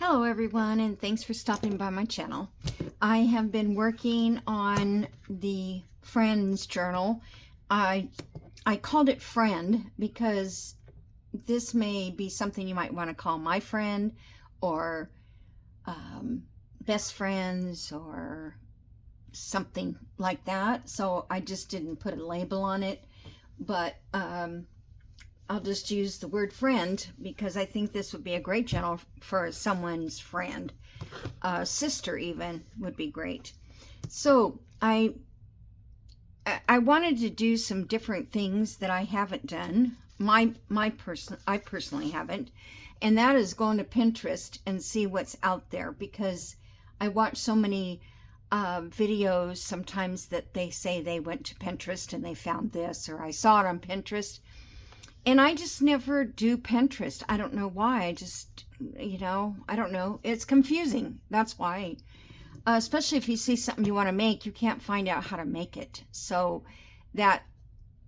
Hello everyone, and thanks for stopping by my channel. I have been working on the Friends journal. I called it Friend because this may be something you might want to call my friend or best friends or something like that. So I just didn't put a label on it, but I'll just use the word friend because I think this would be a great journal for someone's friend. Sister even would be great. So I wanted to do some different things that I haven't done. I personally haven't, and that is going to Pinterest and see what's out there, because I watch so many videos sometimes that they say they went to Pinterest and they found this, or I saw it on Pinterest. And I just never do Pinterest. I don't know why. I just, I don't know. It's confusing. That's why. Especially if you see something you want to make, you can't find out how to make it. So that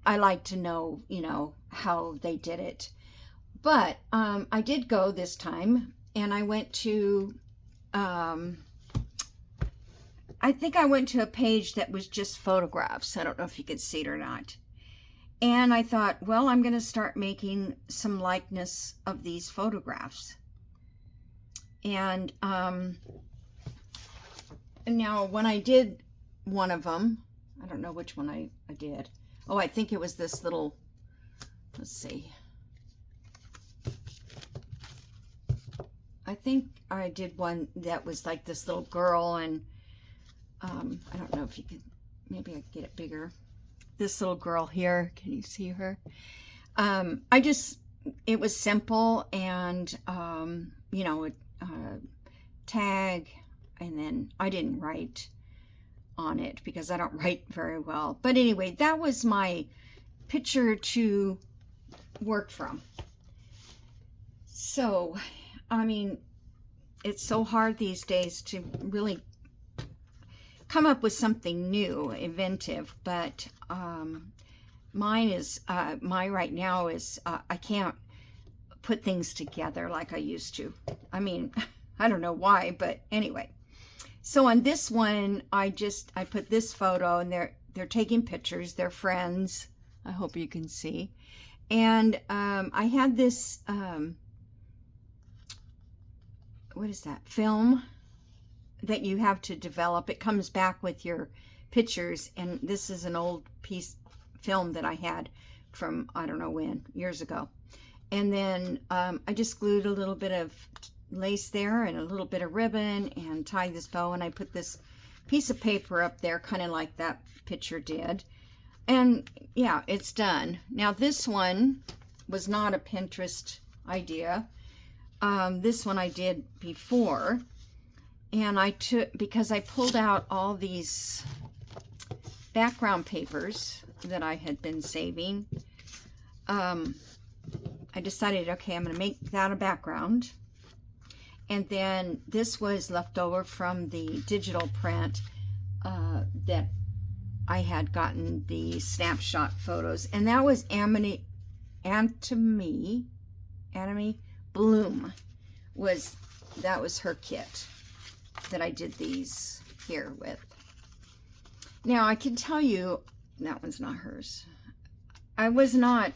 I like to know, how they did it. But I did go this time, and I went to, I think I went to a page that was just photographs. I don't know if you could see it or not. And I thought, well, I'm going to start making some likeness of these photographs. And now when I did one of them, I don't know which one I did. Oh, I think it was this little, let's see. I think I did one that was like this little girl, and I don't know if you could, maybe I could get it bigger. This little girl here, can you see her? It was simple, and tag, and then I didn't write on it because I don't write very well. But anyway, that was my picture to work from. So, I mean, it's so hard these days to really come up with something new, inventive, but mine is, right now is, I can't put things together like I used to. I mean, I don't know why, but anyway. So on this one, I put this photo, and they're taking pictures, they're friends. I hope you can see. And I had this, what is that, film that you have to develop. It comes back with your pictures, and this is an old film that I had from, I don't know when, years ago. And then I just glued a little bit of lace there and a little bit of ribbon and tied this bow, and I put this piece of paper up there, kind of like that picture did. And yeah, it's done. Now this one was not a Pinterest idea. This one I did before. And because I pulled out all these background papers that I had been saving, I decided, okay, I'm going to make that a background. And then this was left over from the digital print that I had gotten the snapshot photos. And that was Anatomy Bloom. That was her kit that I did these here with. Now I can tell you that one's not hers. I was not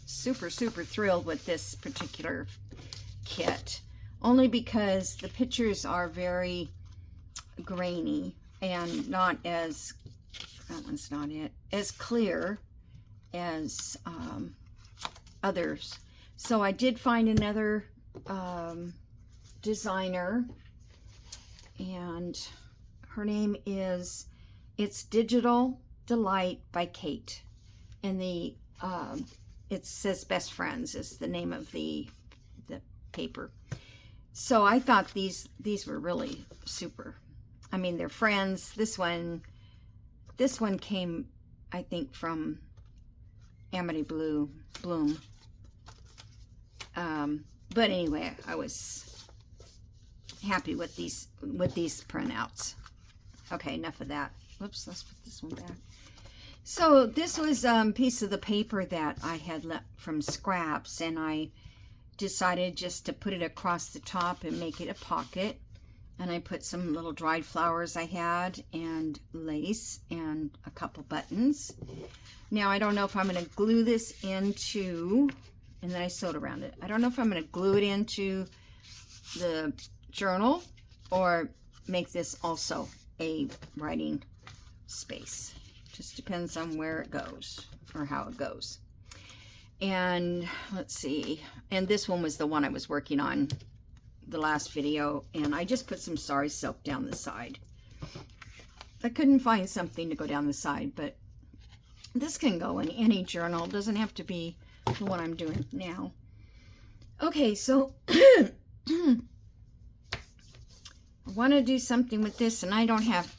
super thrilled with this particular kit, only because the pictures are very grainy and not as, that one's not it, as clear as others. So I did find another designer, and her name is, it's Digital Delight by Kate, and the it says Best Friends is the name of the paper. So I thought these were really super. I mean, they're friends. This one came, I think, from Amity Bloom. But anyway, I was happy with these printouts. Okay, enough of that. Whoops, let's put this one back. So this was a piece of the paper that I had left from scraps, and I decided just to put it across the top and make it a pocket. And I put some little dried flowers I had and lace and a couple buttons. Now I don't know if I'm going to glue this into, and then I sewed around it. I don't know if I'm going to glue it into the journal or make this also a writing space. Just depends on where it goes or how it goes. And let's see, and this one was the one I was working on the last video, and I just put some sari silk down the side. I couldn't find something to go down the side, but this can go in any journal. It doesn't have to be the one I'm doing now. Okay, so I want to do something with this, and I don't have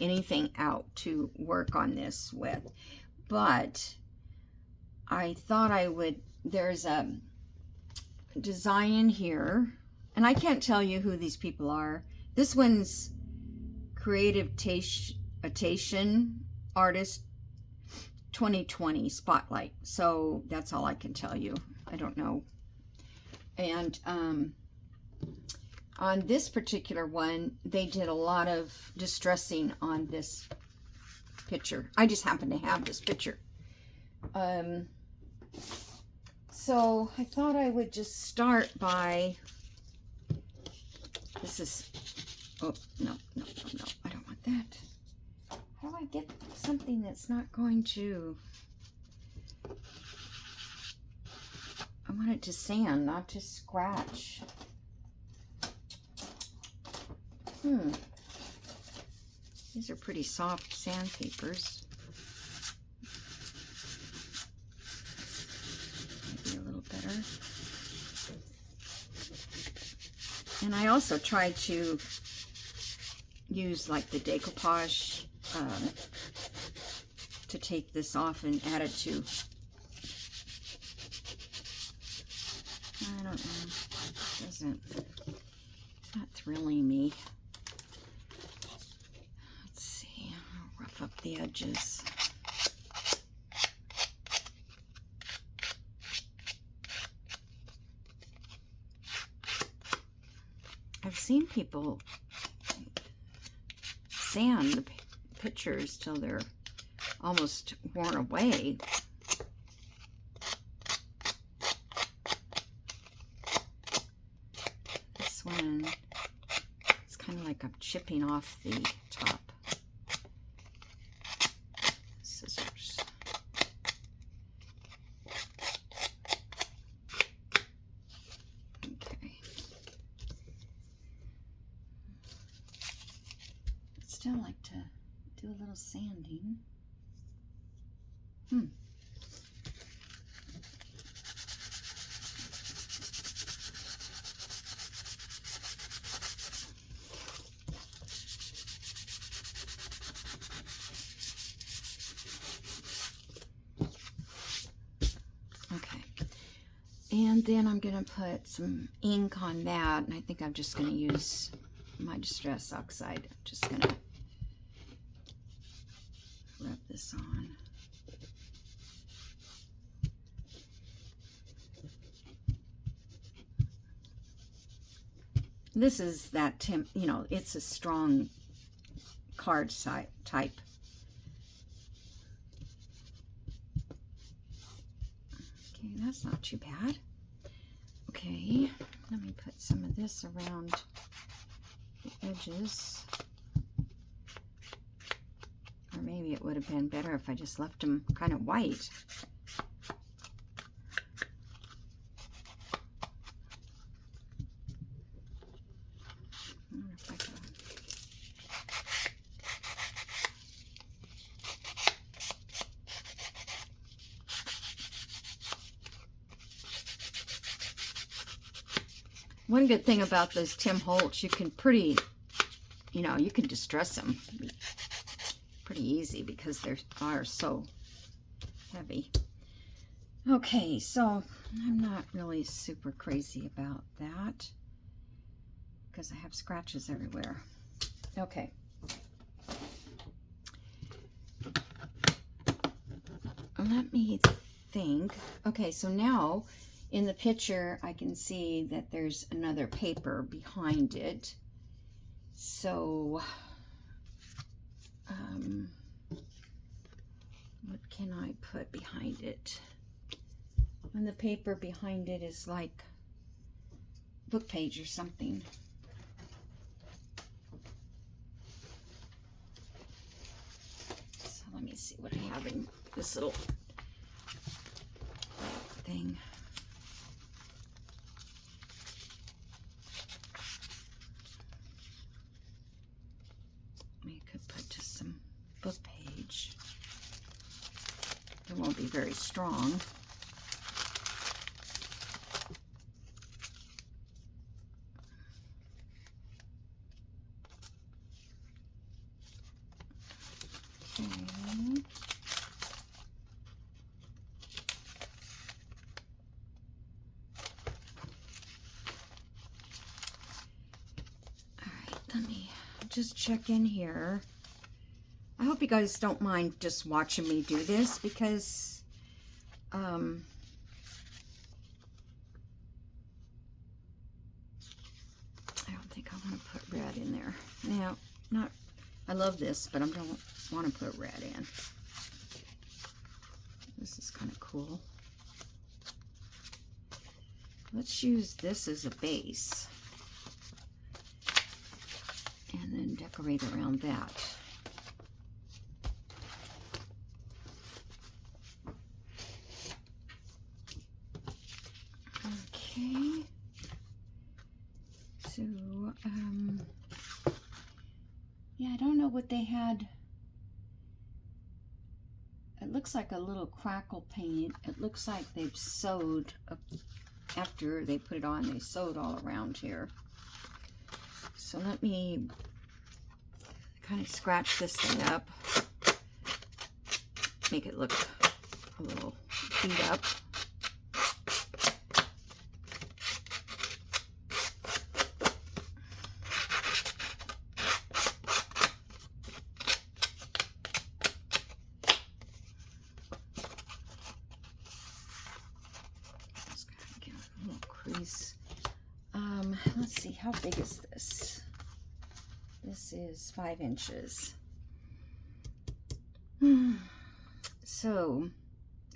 anything out to work on this with, but I thought I would. There's a design in here, and I can't tell you who these people are. This one's Creative-tation Artist 2020 Spotlight, so that's all I can tell you. I don't know. And on this particular one, they did a lot of distressing on this picture. I just happen to have this picture. So I thought I would just start by, this is, oh, no, I don't want that. How do I get something that's not going to, I want it to sand, not to scratch. These are pretty soft sandpapers. Better. And I also tried to use like the decoupage to take this off and add it to, I don't know, it's not thrilling me. Let's see, I'll rough up the edges. I've seen people sand the pictures till they're almost worn away. This one, it's kind of like I'm chipping off the top. Scissors. Still like to do a little sanding. Okay, and then I'm gonna put some ink on that, and I think I'm just gonna use my Distress Oxide. I'm just gonna rub this on. This is that, you know, it's a strong card type. Okay, that's not too bad. Okay, let me put some of this around the edges. Or maybe it would have been better if I just left them kind of white. One good thing about those Tim Holtz, you can you know, you can distress them pretty easy because they are so heavy. Okay, so I'm not really super crazy about that because I have scratches everywhere. Okay. Let me think. Okay, so now In the picture, I can see that there's another paper behind it. So, what can I put behind it? And the paper behind it is like book page or something. So let me see what I have in this little thing. We could put just some book page. It won't be very strong. Okay. Let me just check in here. I hope you guys don't mind just watching me do this, because I don't think I want to put red in there. Now, I love this, but I don't want to put red in. This is kind of cool. Let's use this as a base. And then decorate around that. Okay. So, yeah, I don't know what they had. It looks like a little crackle paint. It looks like they've sewed, after they put it on, they sewed all around here. So let me kind of scratch this thing up, make it look a little beat up. Just gotta give it a little crease. Let's see, how big is this? This is 5 inches. So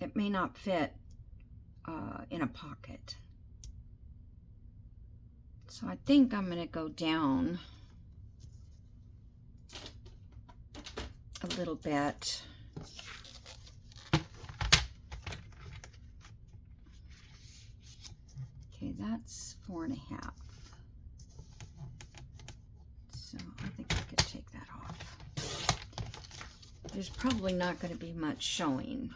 it may not fit in a pocket. So I think I'm going to go down a little bit. Okay, that's 4.5. So I think I could take that off. There's probably not going to be much showing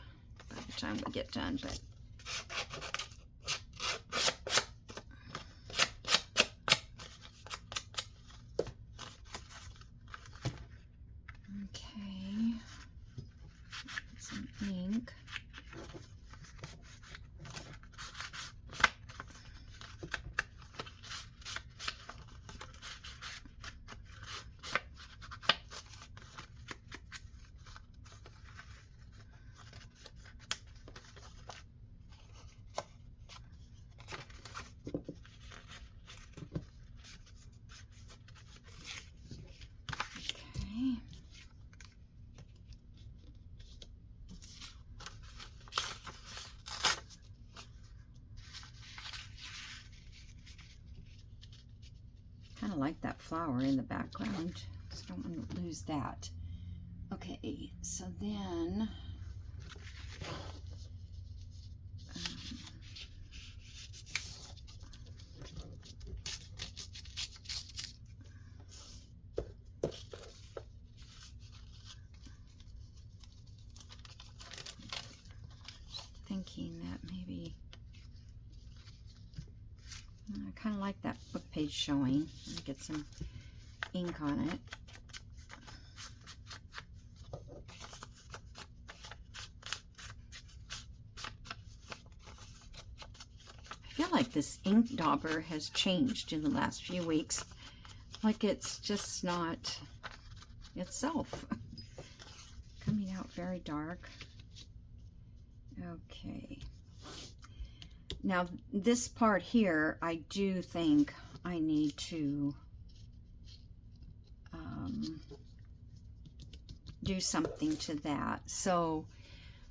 by the time we get done, but okay. Some ink. Kind of like that flower in the background, so don't want to lose that. Okay, so then thinking that maybe I kind of like that book page showing. Let me get some ink on it. I feel like this ink dauber has changed in the last few weeks. Like it's just not itself. Coming out very dark. Okay. Now, this part here, I do think I need to do something to that. So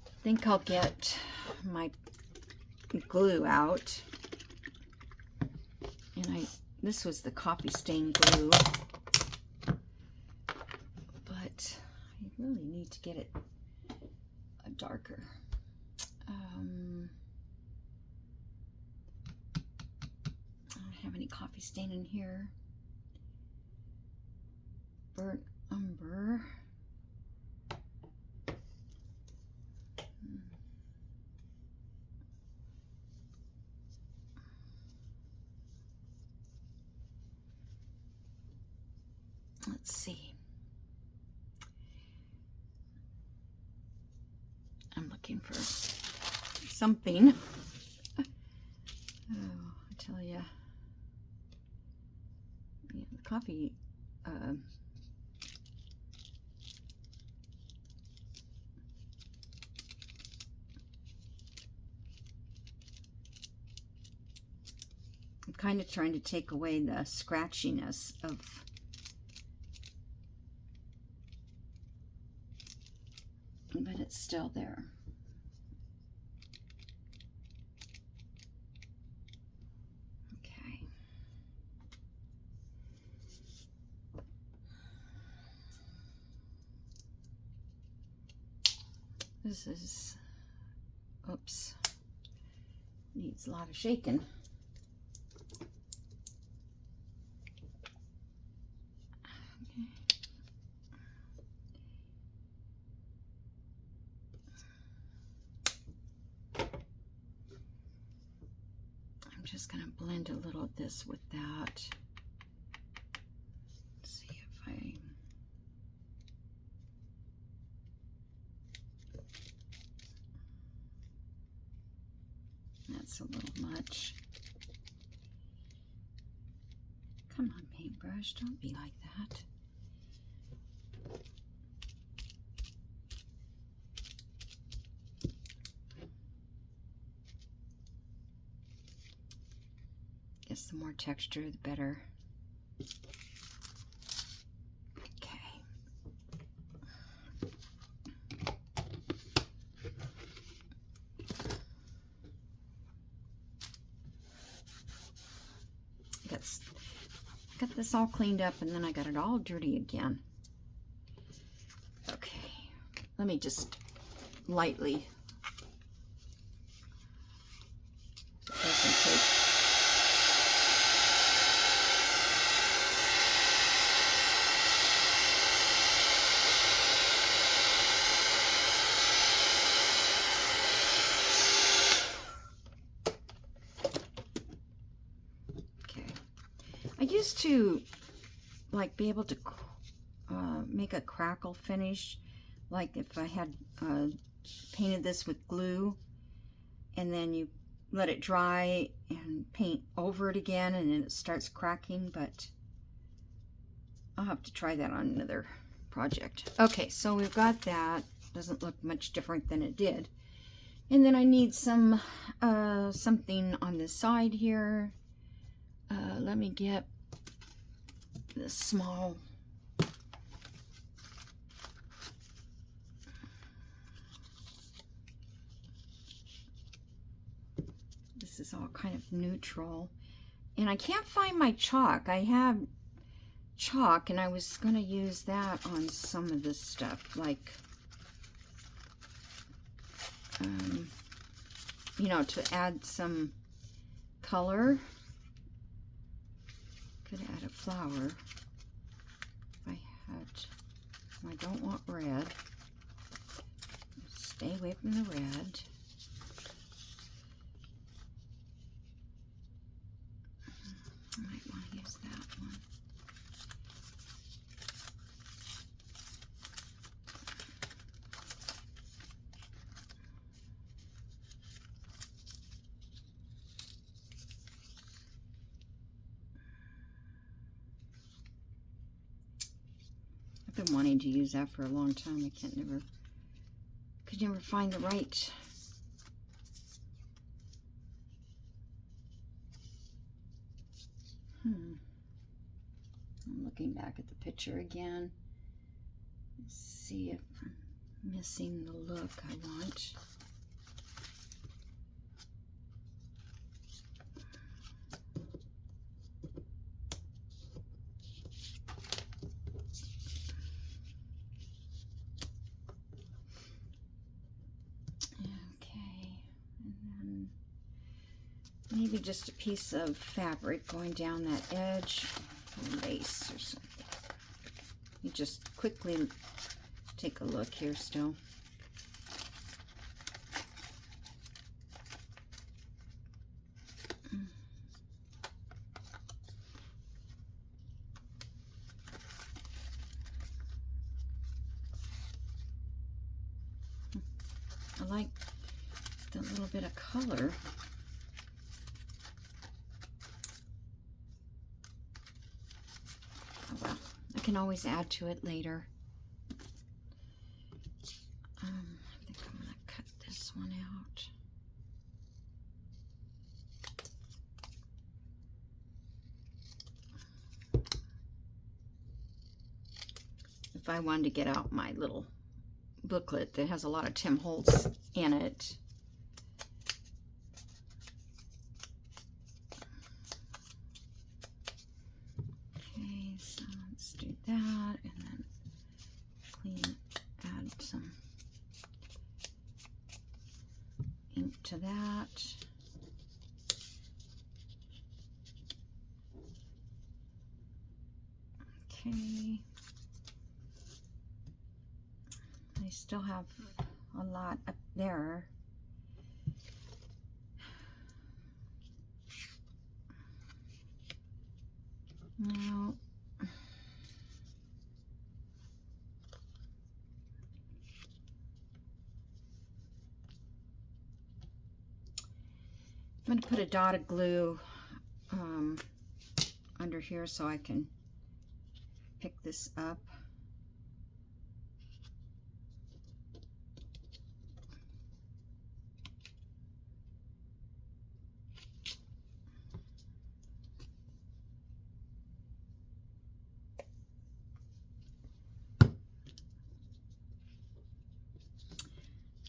I think I'll get my glue out. And this was the coffee stain glue. But I really need to get it darker. I don't have any coffee stain in here. Burnt umber. Let's see. I'm looking for something. Oh, I tell you. Yeah, the coffee I'm kind of trying to take away the scratchiness of but it's still there. Okay. This is, oops, needs a lot of shaking. I'm just going to blend a little of this with that. Let's see if I... That's a little much. Come on, paintbrush, don't be like that. Guess the more texture, the better. Okay. Got this all cleaned up, and then I got it all dirty again. Okay, let me just lightly. It doesn't take. I used to like be able to make a crackle finish, like if I had painted this with glue and then you let it dry and paint over it again and then it starts cracking, but I'll have to try that on another project. Okay, so we've got that. Doesn't look much different than it did. And then I need some something on the side here. Let me get this small this is all kind of neutral, and I can't find my chalk. I have chalk and I was going to use that on some of this stuff, like you know, to add some color. Could add a flower if I had. I don't want red. Stay away from the red. I might want to use that one. I've been wanting to use that for a long time. I could never find the right I'm looking back at the picture again. Let's see if I'm missing the look I want. Maybe just a piece of fabric going down that edge, lace or something. You just quickly take a look here still. I like the little bit of color. I can always add to it later. I think I'm going to cut this one out. If I wanted to get out my little booklet that has a lot of Tim Holtz in it. Okay, so let's do that, and then add some ink to that. Okay. I still have a lot up there. Now, I'm going to put a dot of glue under here so I can pick this up.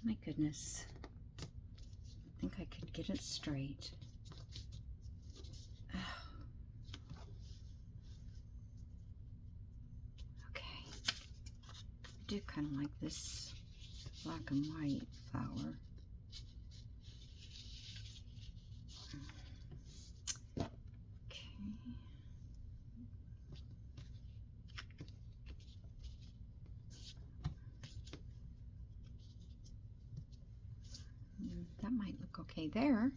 My goodness, I think I could get it straight. Okay, I do kind of like this black and white flower. That might look okay there.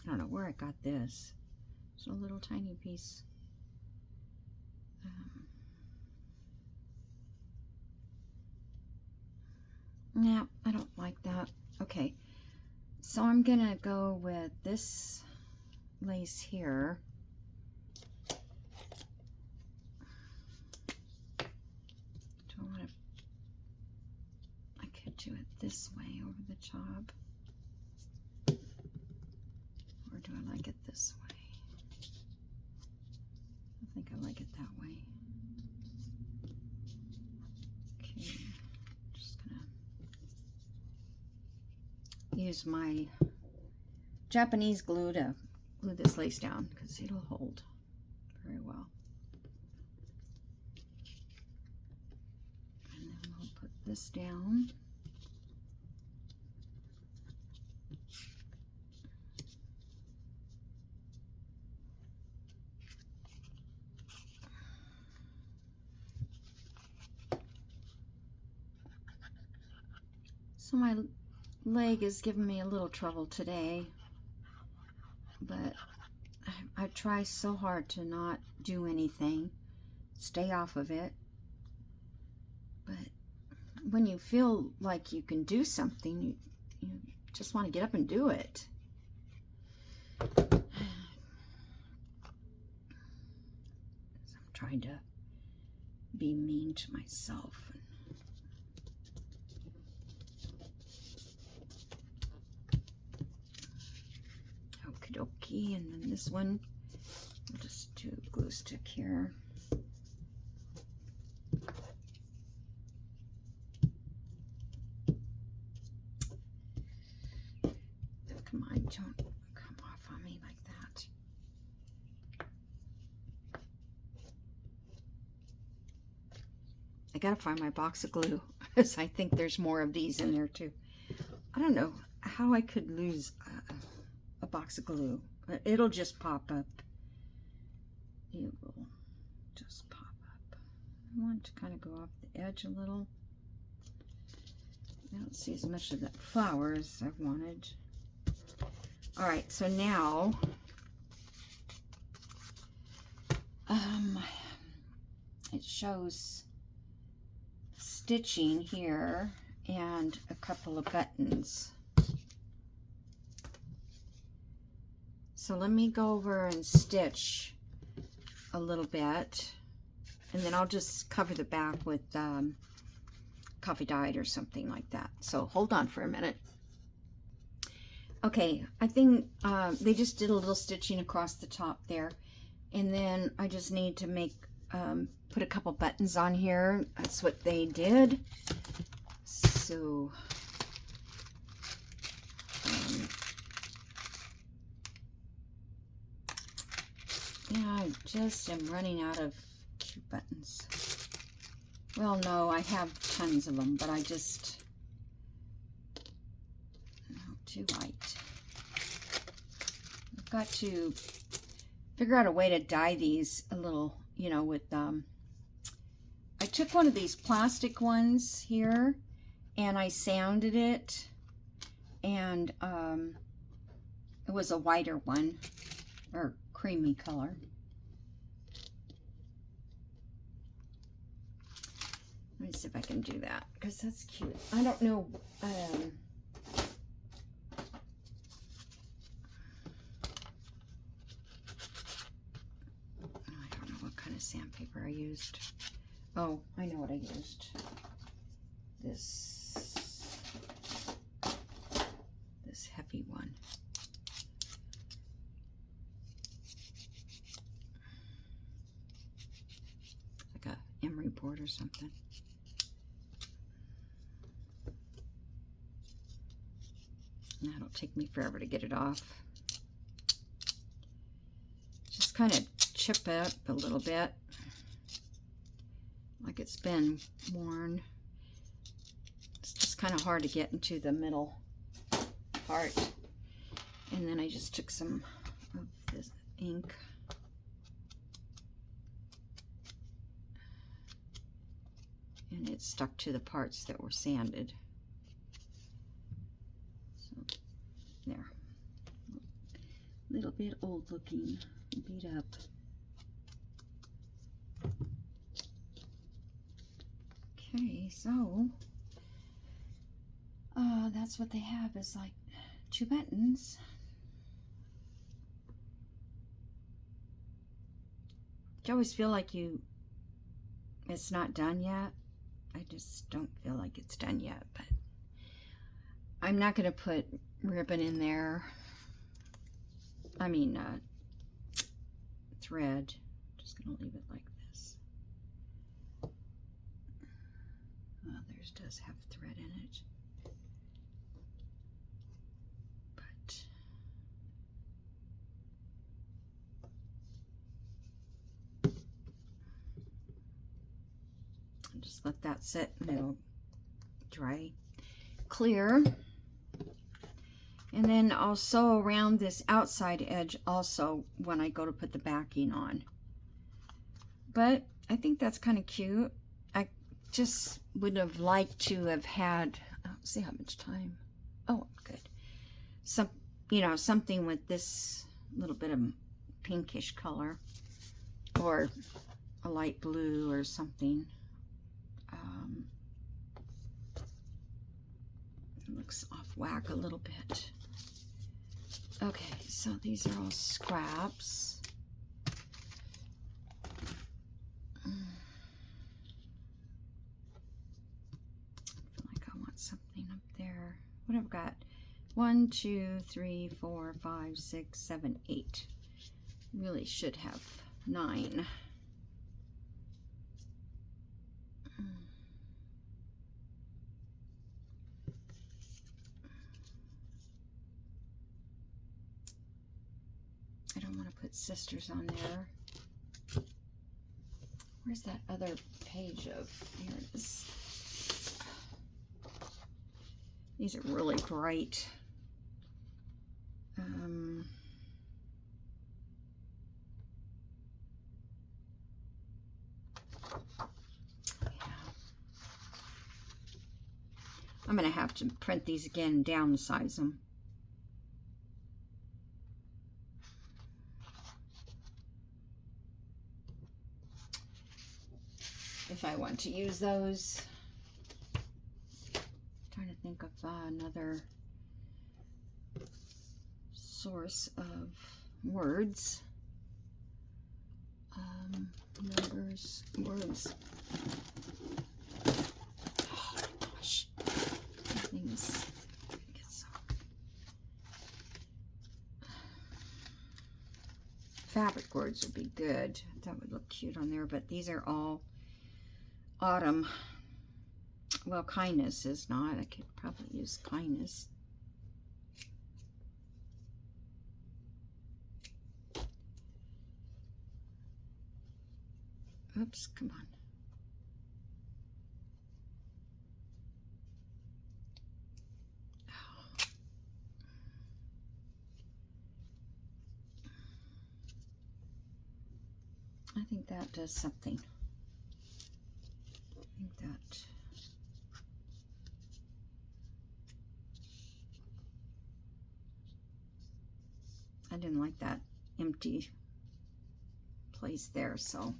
I don't know where I got this. It's a little tiny piece. Yeah, I don't like that. Okay, so I'm gonna go with this lace here. Do I want to? I could do it this way over the top, or do I like it this way? I think I like it that way. Okay, just gonna use my Japanese glue to glue this lace down because it'll hold very well. And then we'll put this down. So my leg is giving me a little trouble today, but I try so hard to not do anything, stay off of it. But when you feel like you can do something, you just want to get up and do it. I'm trying to be mean to myself. Okie dokie, and then this one, I'll just do a glue stick here. Come on, don't come off on me like that. I gotta find my box of glue, because I think there's more of these in there too. I don't know how I could lose a box of glue. It'll just pop up. It will just pop up. I want to kind of go off the edge a little. I don't see as much of that flower as I wanted. All right, so now it shows stitching here and a couple of buttons. So let me go over and stitch a little bit, and then I'll just cover the back with coffee dyed or something like that. So hold on for a minute. Okay, I think they just did a little stitching across the top there, and then I just need to make put a couple buttons on here. That's what they did. So yeah, I just am running out of cute buttons. Well, no, I have tons of them, but I just, no, too light. I've got to figure out a way to dye these a little, you know, with, I took one of these plastic ones here, and I sanded it, and it was a whiter one, or creamy color. Let me see if I can do that, because that's cute. I don't know, I don't know what kind of sandpaper I used. Oh, I know what I used. This heavy one. Like a emery board or something. That'll take me forever to get it off. Just kind of chip it a little bit, like it's been worn. It's just kind of hard to get into the middle part. And then I just took some of this ink. And it stuck to the parts that were sanded. There. A little bit old looking, beat up. Okay, so that's what they have, is like 2 buttons. Do you always feel like it's not done yet? I just don't feel like it's done yet, but I'm not going to put ribbon in there. I mean, thread. Just going to leave it like this. Well, theirs does have thread in it. But I'll just let that sit and it'll dry clear. And then I'll sew around this outside edge also when I go to put the backing on. But I think that's kind of cute. I just would have liked to have had, let's see how much time. Oh, good. You know, something with this little bit of pinkish color, or a light blue or something. It looks off whack a little bit. Okay, so these are all scraps. what have I got? 1, 2, 3, 4, 5, 6, 7, 8. Really should have 9. I don't want to put sisters on there. Where's that other page of? Here it is. These are really bright. I'm going to have to print these again and downsize them. If I want to use those. Trying to think of another source of words. Numbers, words. Oh my gosh. Things get so... Fabric words would be good. That would look cute on there, but these are all autumn. Well, kindness is not. I could probably use kindness. Oops, come on. I think that does something. I think that... I didn't like that empty place there, so...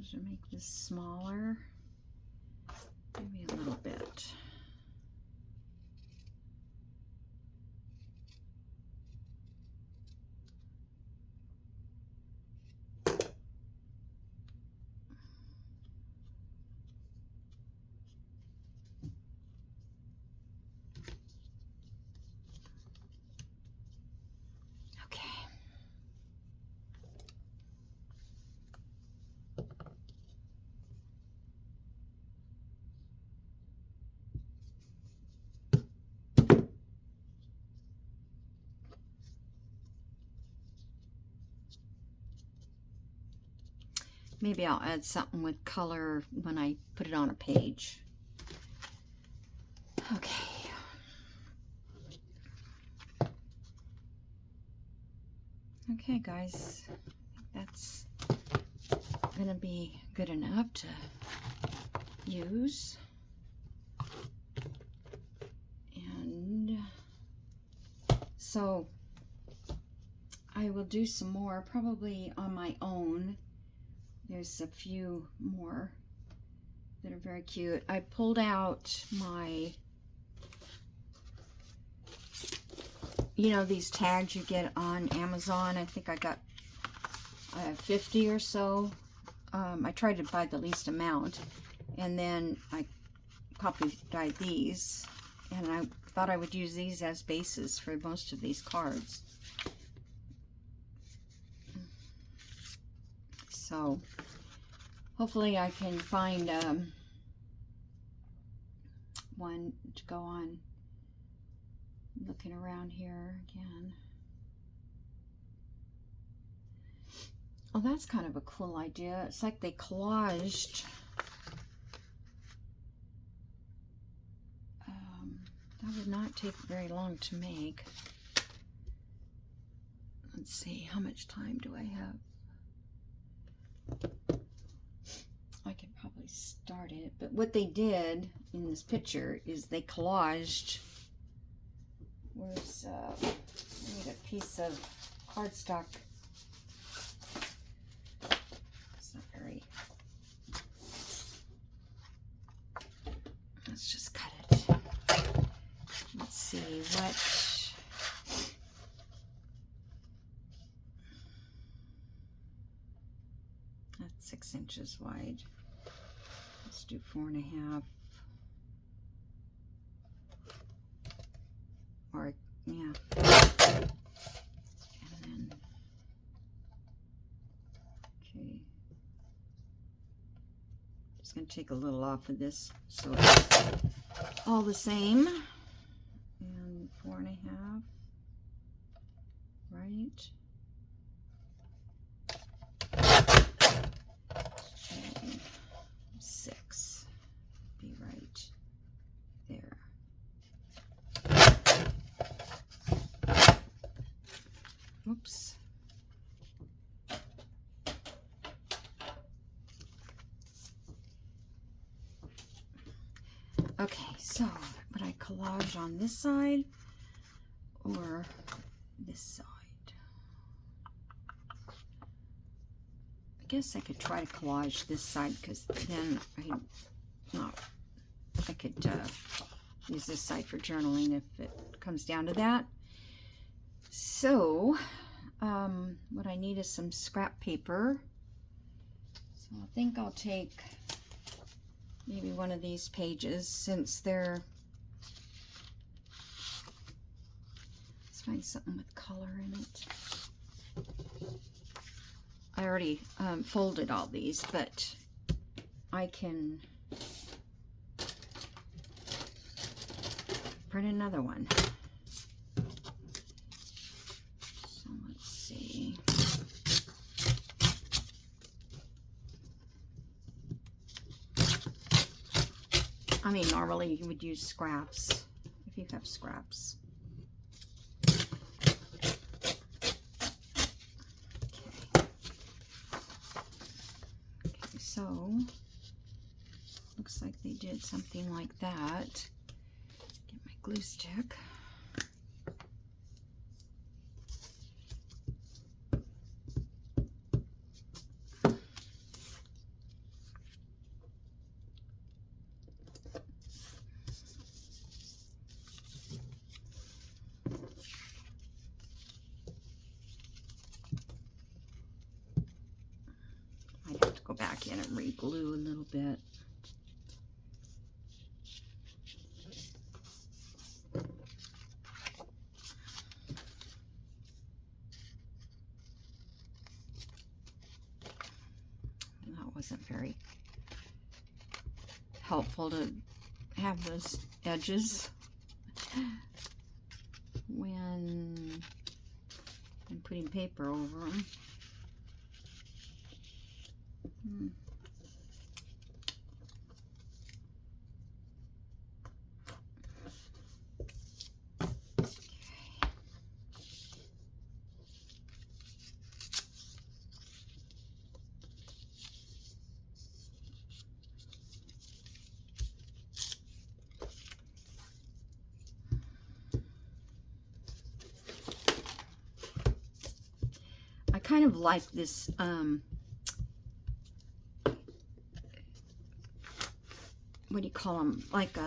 to make this smaller, maybe a little bit. Maybe I'll add something with color when I put it on a page. Okay. Okay, guys. I think that's gonna be good enough to use. And so I will do some more probably on my own. There's a few more that are very cute. I pulled out my, you know, these tags you get on Amazon. I think I got 50 or so. I tried to buy the least amount, and then I copy dyed these, and I thought I would use these as bases for most of these cards. So hopefully I can find one to go on. Looking around here again. Oh, that's kind of a cool idea. It's like they collaged. That would not take very long to make. Let's see, how much time do I have? I could probably start it, but what they did in this picture is they collaged. Where's I need a piece of cardstock. It's not very. Let's just cut it. Let's see what. 6 inches wide. Let's do 4.5. Or, yeah. And then, okay. Just going to take a little off of this so it's all the same. And 4.5. Right. And 6. Be right there. Oops. Okay, so would I collage on this side or this side? I guess I could try to collage this side because then I could use this side for journaling if it comes down to that. So what I need is some scrap paper. So I think I'll take maybe one of these pages since they're, let's find something with color in it. I already folded all these, but I can print another one. So let's see. I mean, normally you would use scraps if you have scraps. So, looks like they did something like that. Get my glue stick. Might have to go back in and re-glue a little bit. That wasn't very helpful to have those edges when I'm putting paper over them. I kind of like this what do you call them, like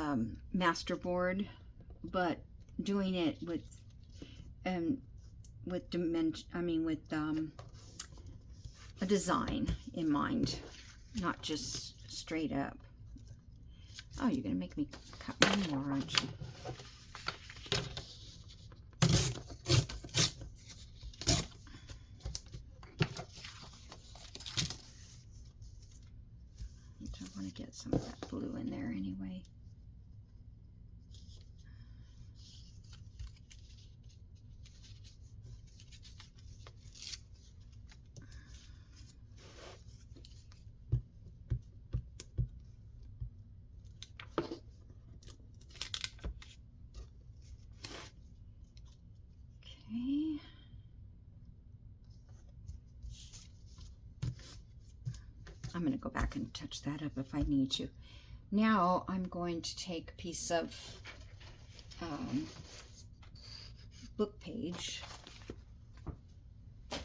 masterboard, but doing it with dimension, I mean with a design in mind, not just straight up. Oh, you're gonna make me cut one more, aren't you? I want to get some of that blue in there anyway. Okay. I'm going to go back and touch that up if I need to. Now I'm going to take a piece of book page. So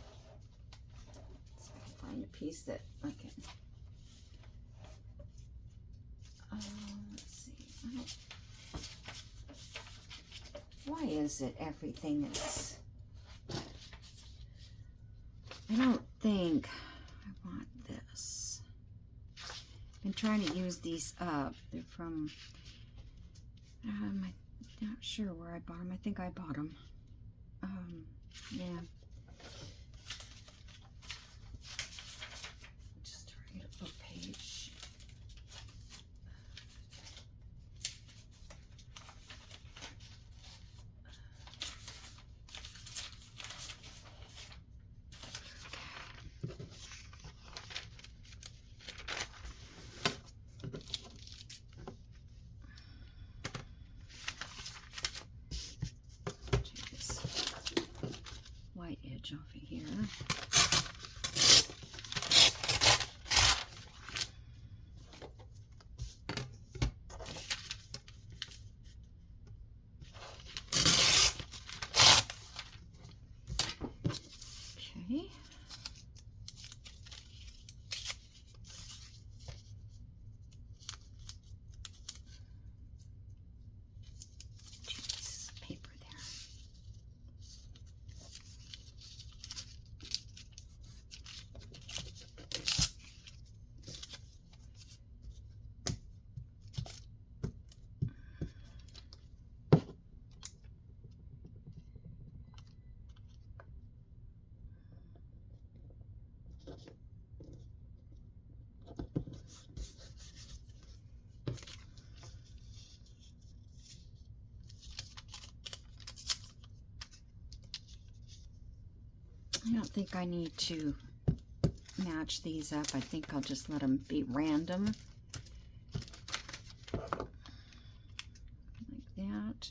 I can find a piece that I can. Let's see. Why is it everything is? I don't think I want this. Been trying to use these up. They're from, I'm not sure where I bought them. I think I bought them. Yeah. Just try to get a page. White edge off of here. Okay. Jeez, paper there. I don't think I need to match these up. I think I'll just let them be random. Like that.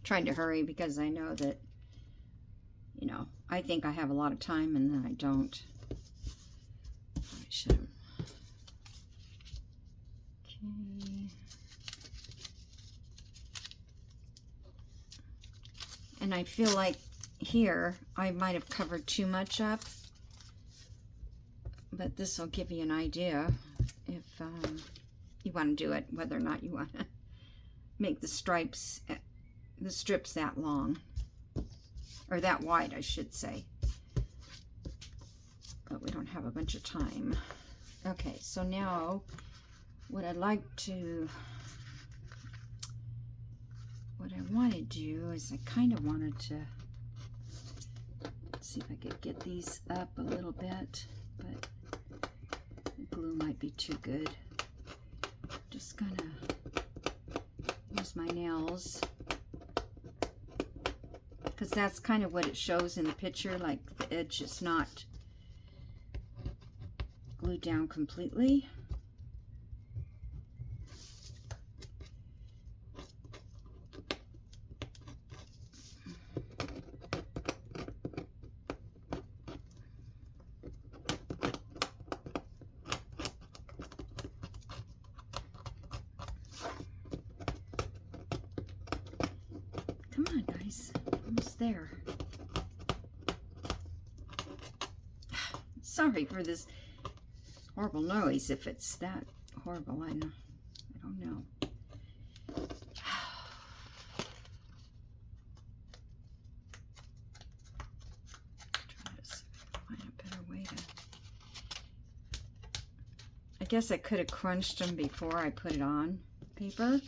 Trying to hurry because I know that, you know, I think I have a lot of time and then I don't. I should. Okay. And I feel like here I might have covered too much up, but this will give you an idea if you want to do it, whether or not you want to make the stripes, the strips that long, or that wide, I should say. But we don't have a bunch of time. Okay, so now what I'd like to, what I want to do is I kind of wanted to see if I could get these up a little bit, but the glue might be too good. Just gonna use my nails, because that's kind of what it shows in the picture, like the edge is not glued down completely. Come on, guys. Almost there. Sorry for this horrible noise, if it's that horrible. I don't know. Try to find a better way to. I guess I could have crunched them before I put it on paper.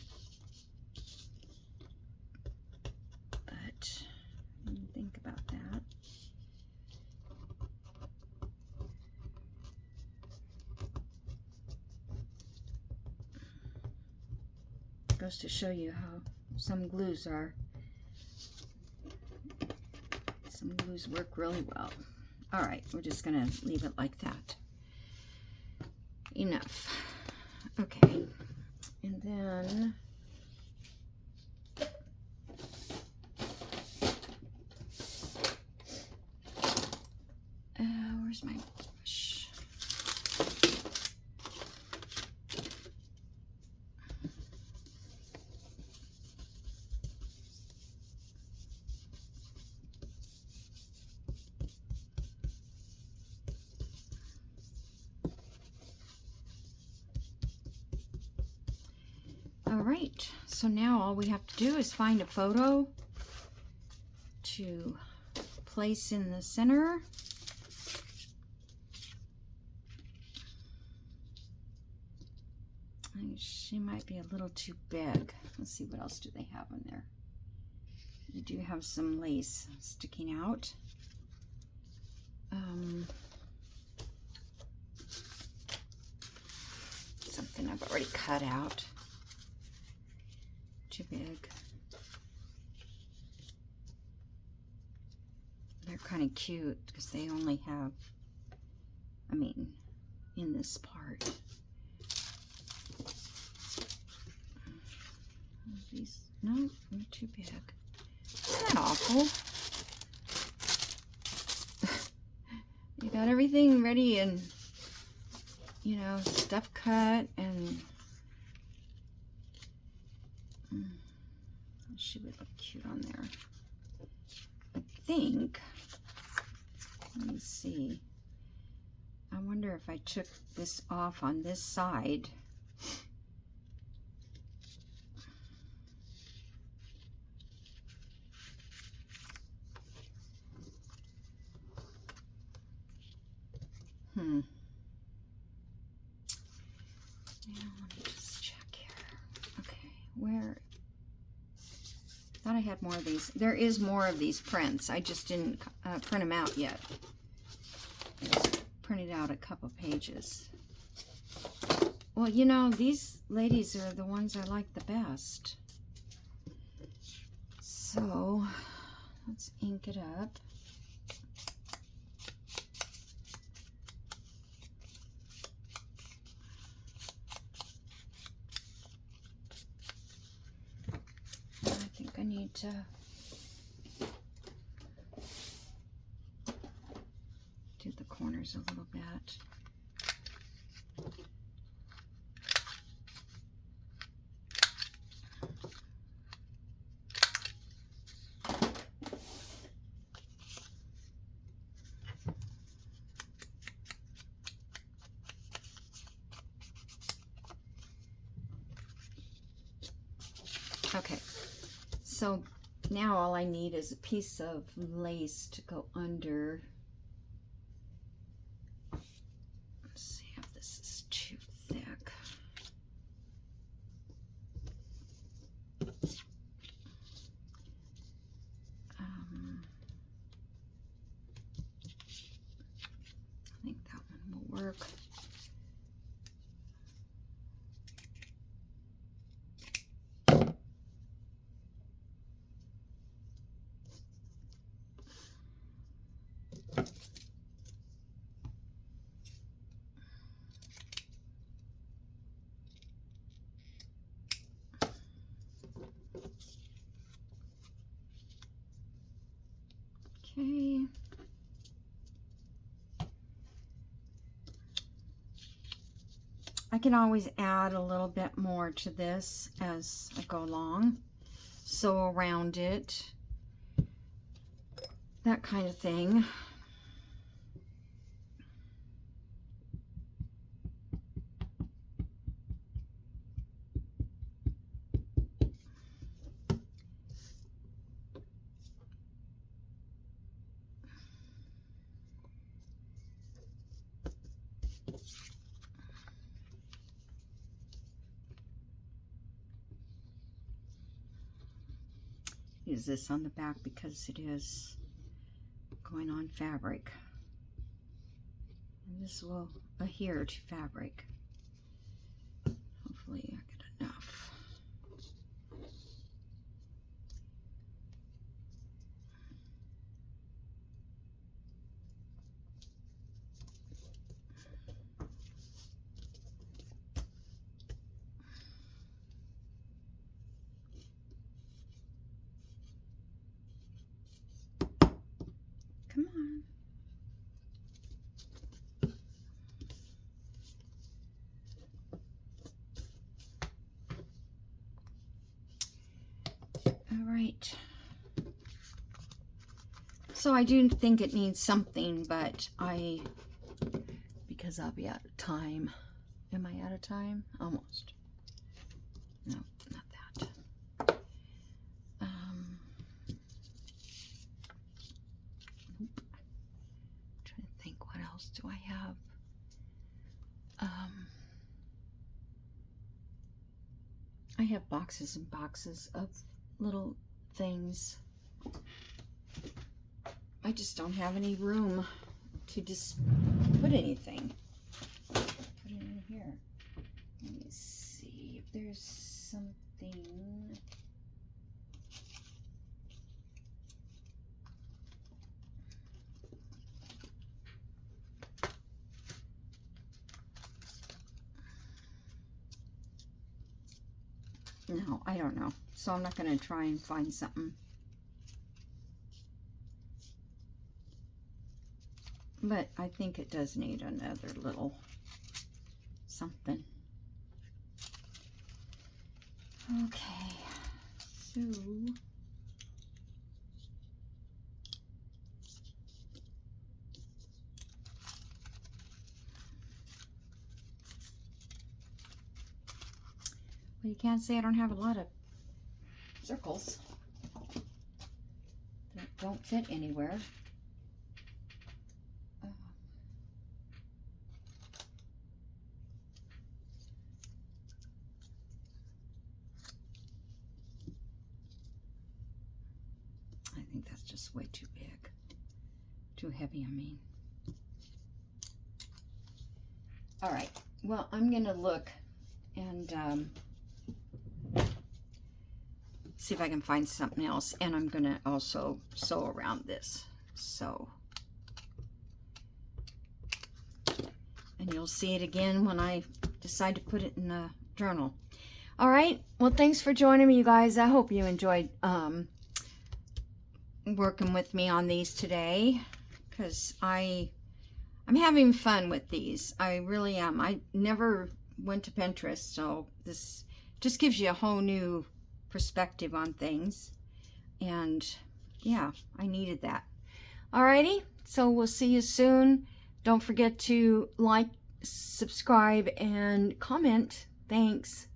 Think about that. Goes to show you how some glues are. Some glues work really well. All right, we're just gonna leave it like that. Enough. Okay, and then where's my brush? All right, so now all we have to do is find a photo to place in the center. She might be a little too big. Let's see, what else do they have in there? They do have some lace sticking out. Something I've already cut out. Too big. They're kind of cute because they only have, I mean, in this part. These, no, they're too big. Isn't that awful? You got everything ready and, you know, stuff cut, and she would look cute on there. I think, let me see. I wonder if I took this off on this side. Now, let me just check here. Okay, where? Thought I had more of these. There is more of these prints. I just didn't print them out yet. I just printed out a couple pages. Well, you know, these ladies are the ones I like the best. So, let's ink it up. I need to do the corners a little bit. Okay. So now all I need is a piece of lace to go under. Let's see if this is too thick. I think that one will work. Okay. I can always add a little bit more to this as I go along. Sew around it. That kind of thing. Use this on the back because it is going on fabric. And this will adhere to fabric. Hopefully I get enough. Come on. All right. So I do think it needs something, but because I'll be out of time. Am I out of time? Almost. No, not that. Nope. I'm trying to think, what else do I have? I have boxes and boxes of little things. I just don't have any room to just put anything. Put it in here. Let me see if there's something. No, I don't know. So I'm not going to try and find something. But I think it does need another little something. Okay, so well, you can't say I don't have a lot of circles that don't fit anywhere. I think that's just way too big. Too heavy, I mean. All right, well, I'm going to look and see if I can find something else. And I'm going to also sew around this. So, and you'll see it again when I decide to put it in the journal. All right, well, thanks for joining me, you guys. I hope you enjoyed working with me on these today, because I'm having fun with these. I really am. I never went to Pinterest, so this just gives you a whole new perspective on things. And yeah, I needed that. Alrighty, so we'll see you soon. Don't forget to like, subscribe, and comment. Thanks.